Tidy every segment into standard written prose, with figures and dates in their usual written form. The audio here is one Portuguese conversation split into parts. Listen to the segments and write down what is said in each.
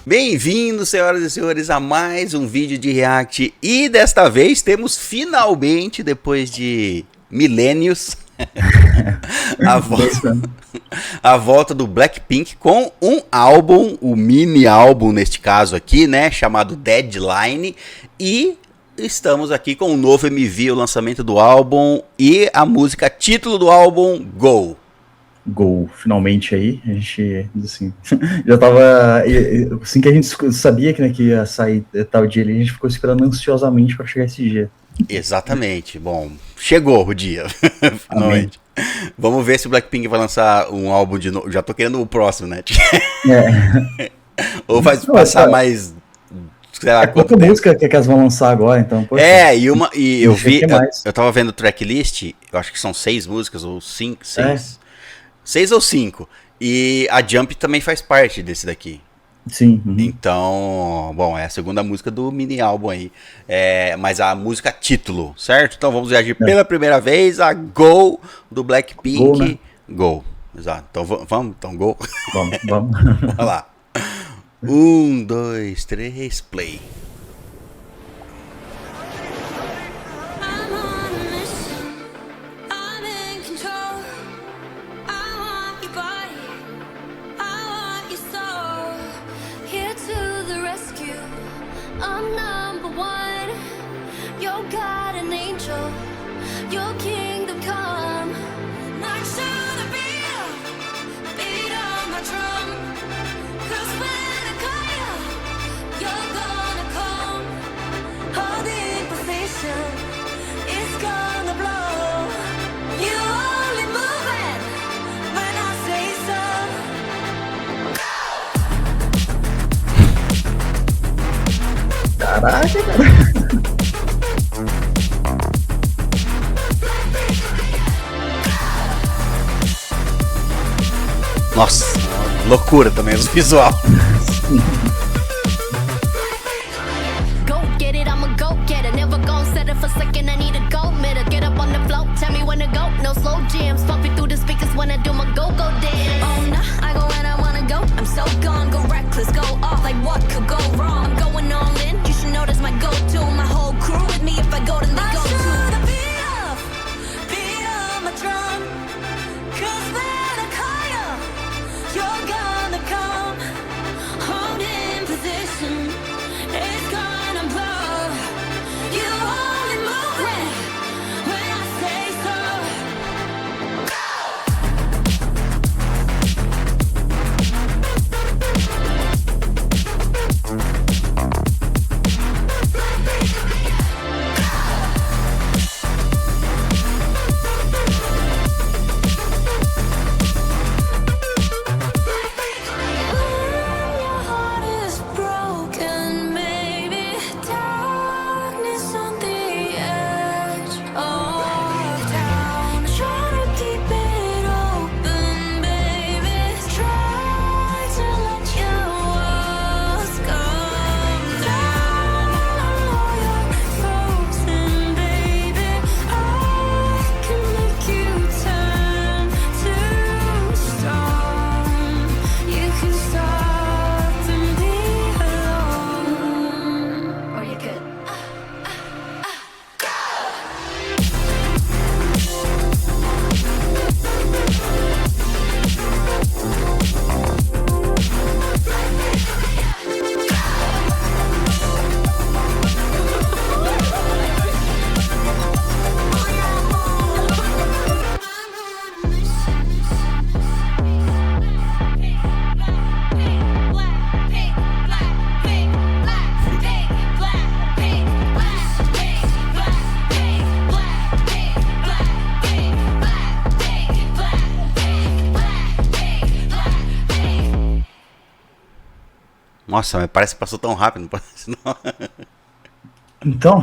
Bem-vindos, senhoras e senhores, a mais um vídeo de react. E desta vez temos finalmente, depois de milênios, a volta do Blackpink com um álbum, o mini álbum neste caso aqui, né, chamado Deadline. E estamos aqui com um novo MV, o lançamento do álbum e a música título do álbum, Go. Gol, finalmente aí, a gente, assim, já tava, assim que a gente sabia que, né, que ia sair tal dia ali, a gente ficou esperando ansiosamente para chegar esse dia. Exatamente, bom, chegou o dia, finalmente. Amém. Vamos ver se o Blackpink vai lançar um álbum de novo, já tô querendo o próximo, né? Ou vai passar mais, sei lá, quanta música que elas vão lançar agora, então. Poxa, e eu vi, eu tava vendo o tracklist, eu acho que são 6 músicas, ou 5, 6. 6 ou 5. E a Jump também faz parte desse daqui. Sim. Então, bom, é a segunda música do mini álbum aí. Mas a música título, certo? Então vamos reagir pela primeira vez a Go do Blackpink. Go, né? Go. Exato. Então vamos, então Go. Vamos. Vamos lá. 1, 2, 3, play. I'm number one. You're God and angel. Your kingdom come. Not sure the beat on my drum. 'Cause when I call you, you're gonna come. Holding position, it's gonna blow. You only move it when I say so. Caraca, cara. Nossa, loucura também os visual. Go get it, I'm a go getter. Never gon' settle for second. I need a gold medal. Get up on the floor, tell me when to go. No slow jams, pumping through the speakers when I do my go dance. Oh nah, I go when I wanna go. I'm so gone, go reckless, go off like what could go wrong. I'm going all in. You should know that's my go-to. My whole crew with me if I go then they go too. Beat up my drum. 'Cause when I call you, you're gonna come. Hold in position, it's gonna blow. You only move it when I say so. Nossa, mas parece que passou tão rápido, não parece não. Então,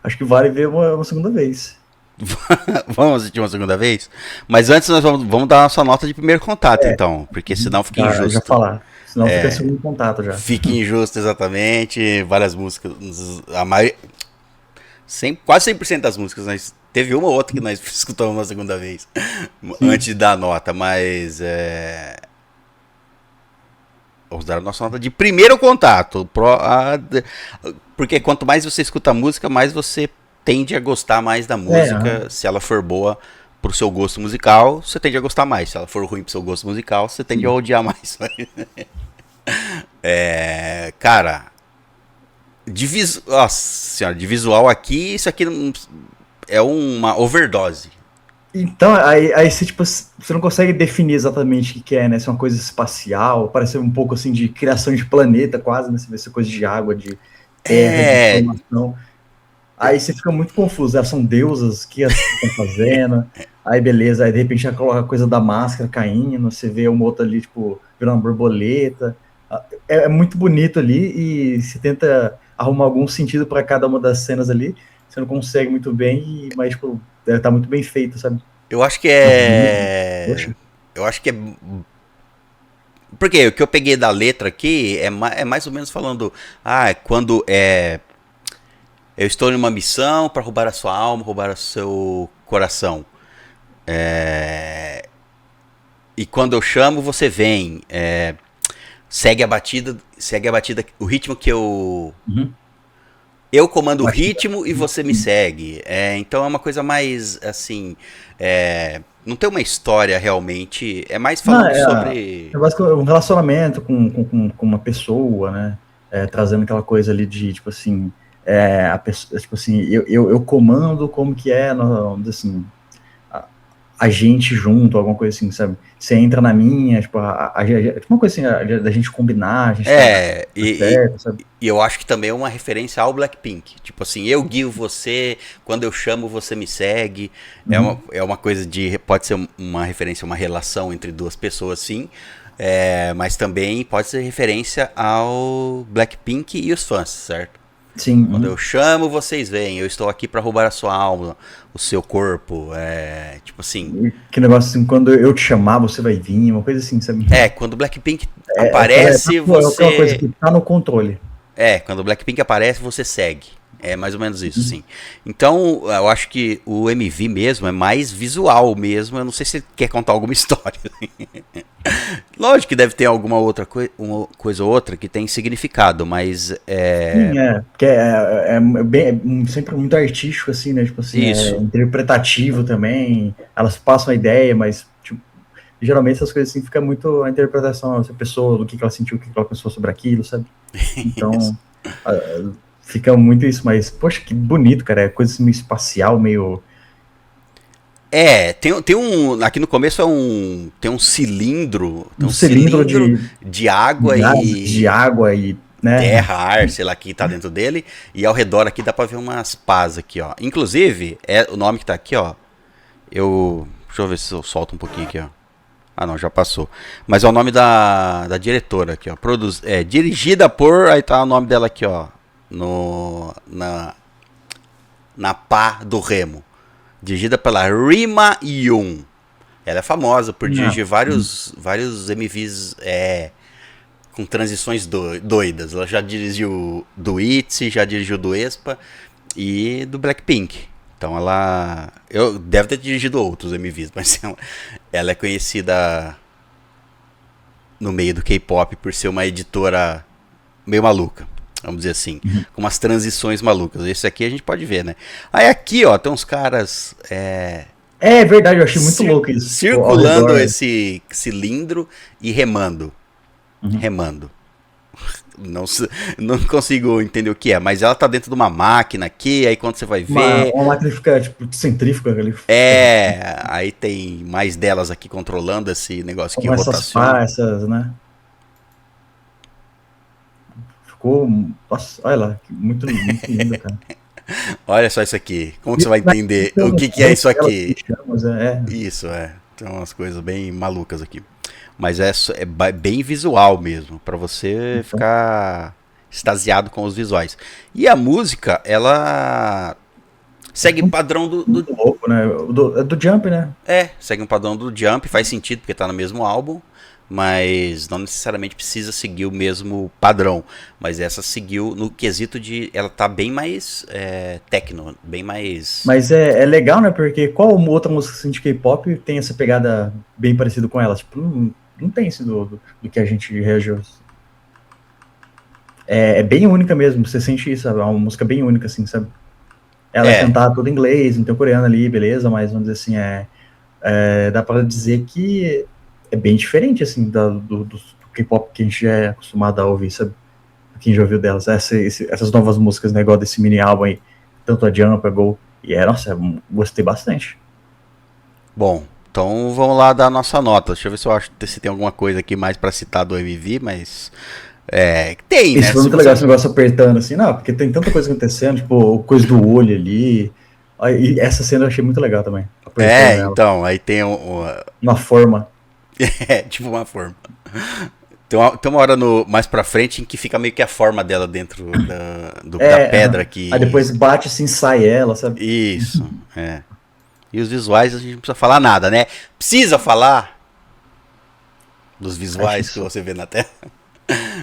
acho que vale ver uma segunda vez. Vamos assistir uma segunda vez? Mas antes nós vamos dar a nossa nota de primeiro contato, então. Porque senão fica injusto. Já falar. Senão fica segundo contato já. Fica injusto, exatamente. Várias músicas. A maioria. Quase 100% das músicas. Nós, teve uma ou outra que nós escutamos uma segunda vez. Sim. Antes de dar a nota. Mas Vamos dar a nossa nota de primeiro contato. Porque quanto mais você escuta a música, mais você tende a gostar mais da música. Se ela for boa pro seu gosto musical, você tende a gostar mais. Se ela for ruim pro seu gosto musical, você tende a odiar mais. Cara, nossa senhora, de visual aqui, isso aqui é uma overdose. Então, aí você, tipo, você não consegue definir exatamente o que é, né? Se é uma coisa espacial, parece um pouco assim de criação de planeta, quase, né? Você vê essa coisa de água, de terra, de formação. Aí você fica muito confuso. São deusas, o que elas estão fazendo? Aí beleza, aí de repente já coloca a coisa da máscara caindo, você vê uma outra ali, tipo, virando uma borboleta. É muito bonito ali e você tenta arrumar algum sentido para cada uma das cenas ali. Você não consegue muito bem, mas, tipo, tá muito bem feito, sabe? Eu acho que é... Eu acho que é... Porque o que eu peguei da letra aqui é mais ou menos falando... quando eu estou em uma missão para roubar a sua alma, roubar o seu coração. E quando eu chamo, você vem. Segue a batida, o ritmo que eu... Eu comando o ritmo e você me segue. Então é uma coisa mais, assim... não tem uma história realmente. É mais falando sobre... É basicamente um relacionamento com uma pessoa, né? Trazendo aquela coisa ali de, tipo assim... a pessoa, tipo assim, eu comando como que é, assim... A gente junto, alguma coisa assim, sabe? Você entra na minha, tipo, uma coisa assim, da gente combinar, a gente certo, sabe? E eu acho que também é uma referência ao Blackpink. Tipo assim, eu guio você, quando eu chamo você me segue. É uma coisa de... Pode ser uma referência a uma relação entre duas pessoas, sim. Mas também pode ser referência ao Blackpink e os fãs, certo? Sim. Quando eu chamo, vocês vêm. Eu estou aqui para roubar a sua alma, o seu corpo. Tipo assim. Que negócio assim, quando eu te chamar, você vai vir, uma coisa assim, sabe? Quando o Blackpink aparece, você. É uma coisa que tá no controle. Quando o Blackpink aparece, você segue. É mais ou menos isso, sim. Então, eu acho que o MV mesmo é mais visual mesmo. Eu não sei se ele quer contar alguma história. Lógico que deve ter alguma outra uma coisa ou outra que tem significado, mas Sim, porque sempre muito artístico, assim, né? Tipo assim, isso. Interpretativo também. Elas passam a ideia, mas tipo, geralmente essas coisas assim fica muito a interpretação da pessoa, do que ela sentiu, o que ela pensou sobre aquilo, sabe? Então, fica muito isso, mas, poxa, que bonito, cara. É coisa assim, meio espacial, meio... Tem um... Aqui no começo tem um cilindro... Um cilindro de água de água e... Né? Terra, ar, sei lá, que tá dentro dele. E ao redor aqui dá pra ver umas pás aqui, ó. Inclusive, o nome que tá aqui, ó. Deixa eu ver se eu solto um pouquinho aqui, ó. Ah, não, já passou. Mas é o nome da diretora aqui, ó. Dirigida por... Aí tá o nome dela aqui, ó. Na pá do remo. Dirigida pela Rima Yoon. Ela é famosa por dirigir vários MVs com transições doidas. Ela já dirigiu do ITZY, já dirigiu do aespa e do Blackpink. Então deve ter dirigido outros MVs, mas ela é conhecida no meio do K-pop por ser uma editora meio maluca. Vamos dizer assim, com umas transições malucas. Esse aqui a gente pode ver, né? Aí aqui, ó, tem uns caras... É verdade, eu achei muito louco isso. Circulando esse cilindro e remando. Remando. Não consigo entender o que é, mas ela tá dentro de uma máquina aqui, aí quando você vai ver... Uma máquina fica, tipo, centrífuga ali. Aí tem mais delas aqui controlando esse negócio que rotaciona. Essas, né? Nossa, olha lá, muito lindo, cara. Olha só isso aqui. Como que você vai entender o que é isso aqui? Isso, tem umas coisas bem malucas aqui. Mas é bem visual mesmo, pra você ficar extasiado com os visuais. E a música, ela segue o padrão do louco, né? Do Jump, né? Segue um padrão do Jump, faz sentido porque tá no mesmo álbum. Mas não necessariamente precisa seguir o mesmo padrão. Mas essa seguiu no quesito de... Ela tá bem mais techno, bem mais... Mas é legal, né? Porque qual outra música assim, de K-pop tem essa pegada bem parecida com ela? Tipo, não tem esse do que a gente reagiu. é bem única mesmo, você sente isso, sabe? É uma música bem única, assim, sabe? Ela é cantada toda em inglês, não tem o coreano ali, beleza, mas vamos dizer assim, dá pra dizer que é bem diferente, assim, do K-pop que a gente já é acostumado a ouvir, sabe? Quem já ouviu delas, essas novas músicas, né, igual desse mini álbum aí, tanto a Jump, a Go, e nossa, gostei bastante. Bom, então vamos lá dar a nossa nota. Deixa eu ver se eu acho se tem alguma coisa aqui mais pra citar do MV, mas tem, Esse né? foi muito legal, esse negócio apertando, assim, não, porque tem tanta coisa acontecendo, tipo, coisa do olho ali, e essa cena eu achei muito legal também, apertando ela. Então, aí tem Uma forma. tipo uma forma. Tem uma hora mais pra frente em que fica meio que a forma dela dentro da pedra que... Aí depois bate assim, sai ela, sabe? Isso, E os visuais a gente não precisa falar nada, né? Precisa falar dos visuais que você vê na tela.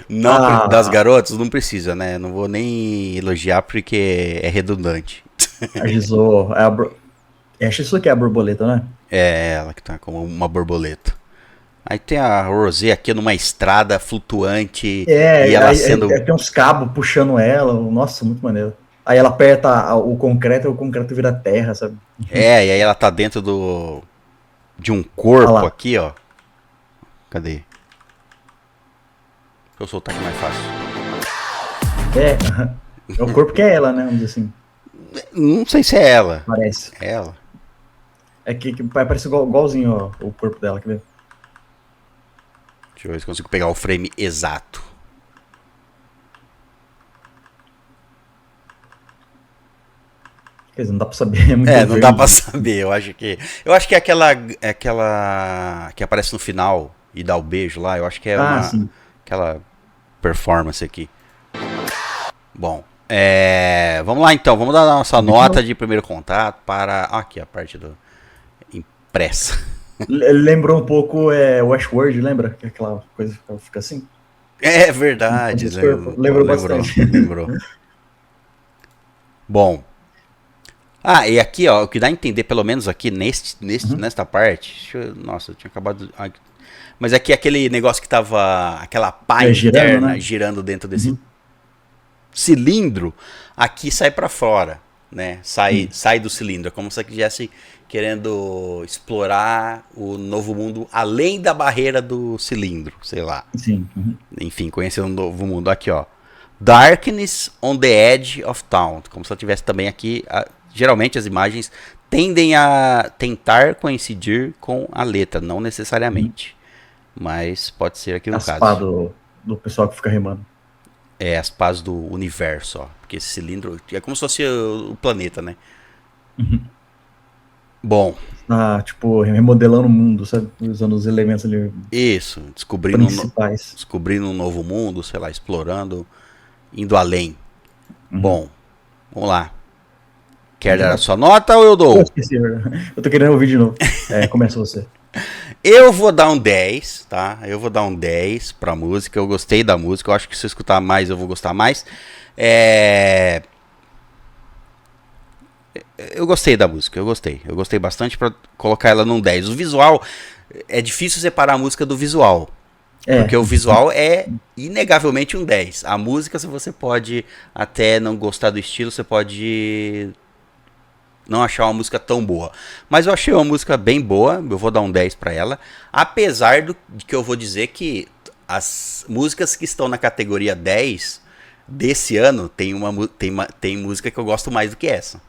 Não, das garotas não precisa, né? Não vou nem elogiar porque é redundante. A Jisoo, a Jisoo que é a borboleta, né? É ela que tá como uma borboleta. Aí tem a Rosé aqui numa estrada flutuante e ela sendo... tem uns cabos puxando ela, nossa, muito maneiro. Aí ela aperta o concreto vira terra, sabe? E aí ela tá dentro de um corpo aqui, ó. Cadê? Deixa eu soltar aqui mais fácil. É o corpo que é ela, né? Vamos dizer assim. Não sei se é ela. Parece. É ela. É que parece igualzinho, ó, o corpo dela, quer ver? Deixa eu ver se consigo pegar o frame exato. Quer dizer, não dá pra saber. Não dá pra saber. Eu acho que é aquela que aparece no final e dá o beijo lá. Eu acho que é aquela performance aqui. Bom, vamos lá então. Vamos dar a nossa nota de primeiro contato para... Aqui a parte do impressa. Lembrou um pouco Westworld, lembra? Que aquela coisa que fica assim. É verdade. Lembrou bastante. Lembrou. Bom. E aqui, ó, o que dá a entender, pelo menos aqui nesta parte. Nossa, eu tinha acabado. Mas aqui aquele negócio que tava. Aquela pá interna girando dentro desse cilindro, aqui sai pra fora, né? Sai do cilindro. É como se ele estivesse querendo explorar o novo mundo além da barreira do cilindro, sei lá. Sim. Enfim, conhecer um novo mundo. Aqui, ó. Darkness on the Edge of Town. Como se ela tivesse também aqui. Geralmente as imagens tendem a tentar coincidir com a letra, não necessariamente. Mas pode ser aqui no caso. As pás do pessoal que fica remando. As pás do universo, ó. Porque esse cilindro é como se fosse o planeta, né? Bom. Tipo, remodelando o mundo, sabe? Usando os elementos ali. Isso, descobrindo um novo mundo, sei lá, explorando, indo além. Bom, vamos lá. Quer dar a sua nota ou eu dou? Eu esqueci, eu tô querendo ouvir de novo. Começa você. Eu vou dar um 10, tá? Eu vou dar um 10 pra música. Eu gostei da música. Eu acho que se eu escutar mais, eu vou gostar mais. Eu gostei da música, eu gostei bastante pra colocar ela num 10. O visual, é difícil separar a música do visual. Porque o visual é inegavelmente um 10. A música, se você pode até não gostar do estilo, você pode não achar uma música tão boa. Mas eu achei uma música bem boa, eu vou dar um 10 pra ela. Apesar de que eu vou dizer que as músicas que estão na categoria 10 desse ano, tem música que eu gosto mais do que essa.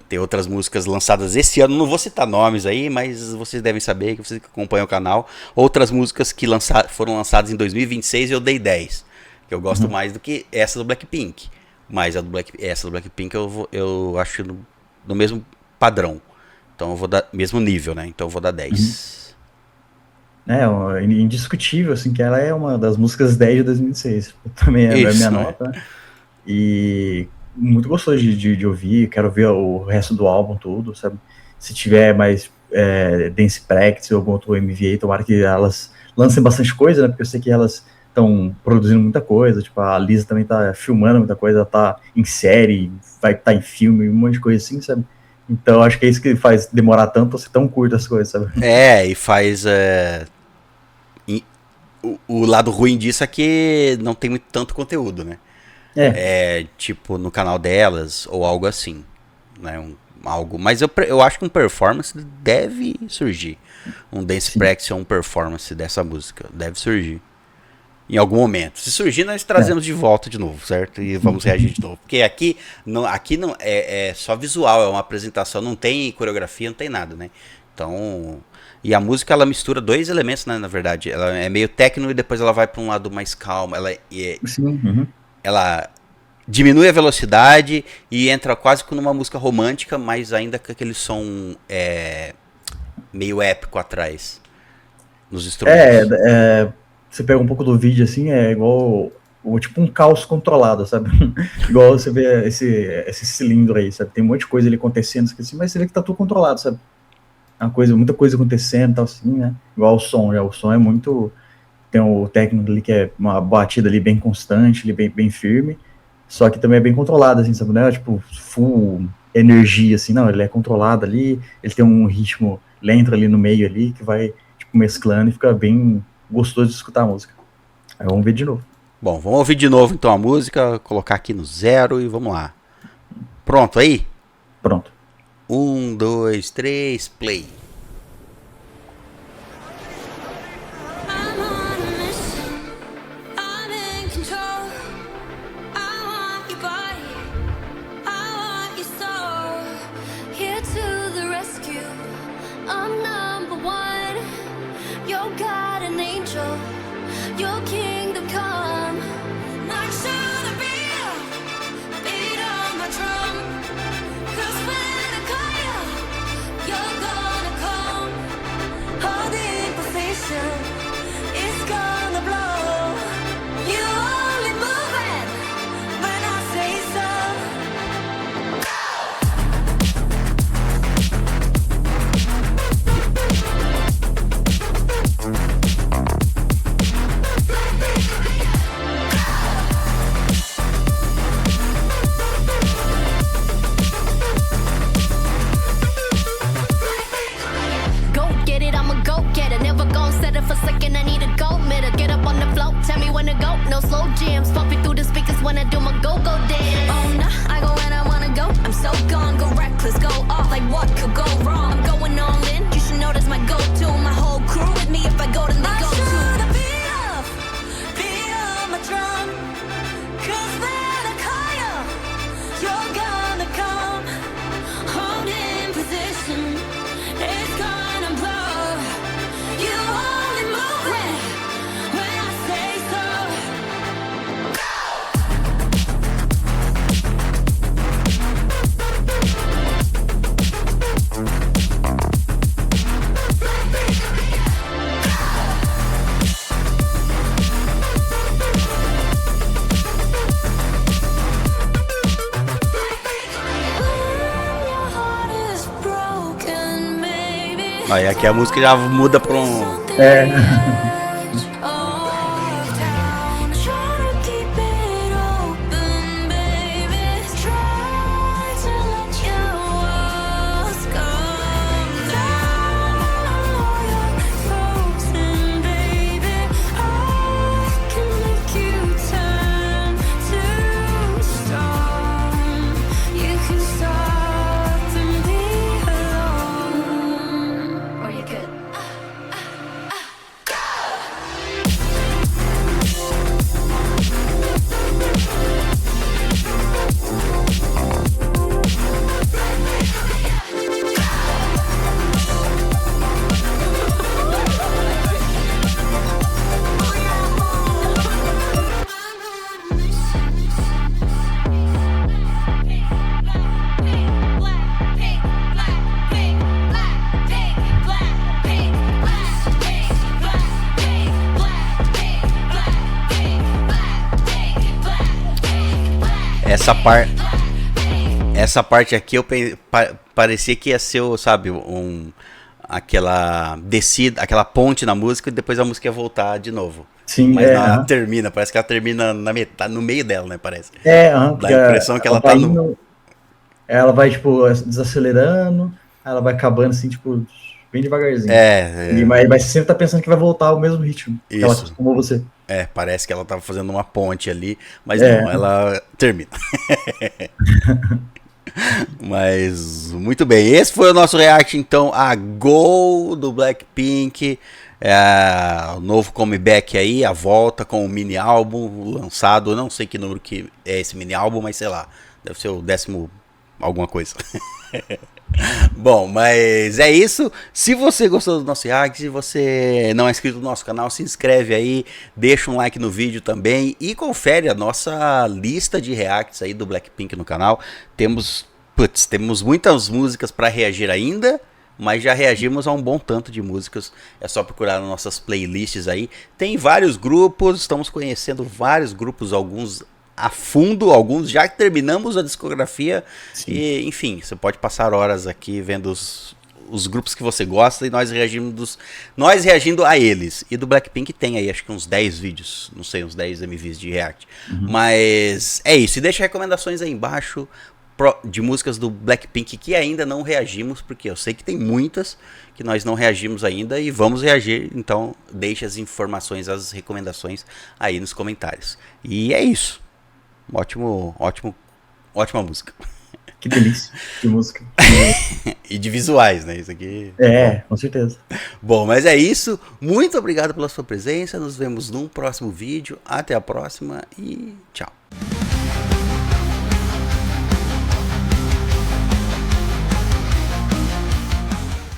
Tem outras músicas lançadas esse ano, não vou citar nomes aí, mas vocês devem saber, que vocês que acompanham o canal. Outras músicas que foram lançadas em 2026 eu dei 10. Que eu gosto mais do que essa do Blackpink. Mas essa do Blackpink eu acho no mesmo padrão. Então eu vou dar mesmo nível, né? Então eu vou dar 10. Indiscutível, assim, que ela é uma das músicas 10 de 2006. Também é a minha nota. E muito gostoso de ouvir, quero ver o resto do álbum todo, sabe? Se tiver mais Dance Practice ou algum outro MVA, tomara que elas lancem bastante coisa, né? Porque eu sei que elas estão produzindo muita coisa, tipo, a Lisa também tá filmando muita coisa, ela tá em série, vai estar em filme, um monte de coisa assim, sabe? Então acho que é isso que faz demorar tanto ou ser tão curto as coisas, sabe? E faz o lado ruim disso é que não tem muito tanto conteúdo, né? Tipo, no canal delas, ou algo assim, né? Algo, mas eu acho que um performance deve surgir. Um dance practice ou um performance dessa música deve surgir. Em algum momento. Se surgir, nós trazemos de volta de novo, certo? E vamos reagir de novo. Porque aqui não é só visual, é uma apresentação, não tem coreografia, não tem nada, né? Então... E a música, ela mistura dois elementos, né, na verdade. Ela é meio techno e depois ela vai para um lado mais calmo. Ela diminui a velocidade e entra quase como numa música romântica, mas ainda com aquele som meio épico atrás. Nos instrumentos. Você pega um pouco do vídeo, assim, é igual... tipo um caos controlado, sabe? Igual você vê esse cilindro aí, sabe? Tem um monte de coisa ali acontecendo, assim, mas você vê que tá tudo controlado, sabe? Muita coisa acontecendo e tal, assim, né? Igual o som, né? O som é muito... Tem o técnico ali que é uma batida ali bem constante, ali bem firme, só que também é bem controlado, assim, sabe? Não é tipo full energia, assim, não, ele é controlado ali, ele tem um ritmo lento ali no meio ali, que vai, tipo, mesclando e fica bem gostoso de escutar a música. Aí vamos ver de novo. Bom, vamos ouvir de novo então a música, colocar aqui no 0 e vamos lá. Pronto aí? Pronto. 1, 2, 3, play. Aí aqui a música já muda pra um... Essa parte aqui eu parecia que ia ser, sabe, aquela descida, aquela ponte na música e depois a música ia voltar de novo. Sim, mas ela termina, parece que ela termina na metade, no meio dela, né, parece. Dá a impressão que ela tá no... Ela vai, tipo, desacelerando, ela vai acabando assim, tipo, bem devagarzinho. Mas você sempre tá pensando que vai voltar ao mesmo ritmo. Que ela acostumou você. Parece que ela tava fazendo uma ponte ali, mas não, ela termina. Mas, muito bem, esse foi o nosso react, então, a Go do Blackpink, o novo comeback aí, a volta com o mini álbum lançado, eu não sei que número que é esse mini álbum, mas sei lá, deve ser o 10º alguma coisa. Bom, mas é isso. Se você gostou do nosso react, se você não é inscrito no nosso canal, se inscreve aí, deixa um like no vídeo também e confere a nossa lista de reacts aí do Blackpink no canal. Temos muitas músicas para reagir ainda, mas já reagimos a um bom tanto de músicas. É só procurar nas nossas playlists aí. Tem vários grupos, estamos conhecendo vários grupos, alguns a fundo, alguns já terminamos a discografia. Sim. E enfim, você pode passar horas aqui vendo os grupos que você gosta e nós reagindo a eles. E do Blackpink tem aí acho que uns 10 vídeos, não sei, uns 10 MVs de react. Mas é isso, e deixa recomendações aí embaixo de músicas do Blackpink que ainda não reagimos, porque eu sei que tem muitas que nós não reagimos ainda e vamos reagir, então deixe as informações, as recomendações aí nos comentários. E é isso. Ótima música. Que delícia de música. E de visuais, né? Isso aqui. Com certeza. Bom, mas é isso. Muito obrigado pela sua presença. Nos vemos num próximo vídeo. Até a próxima e tchau.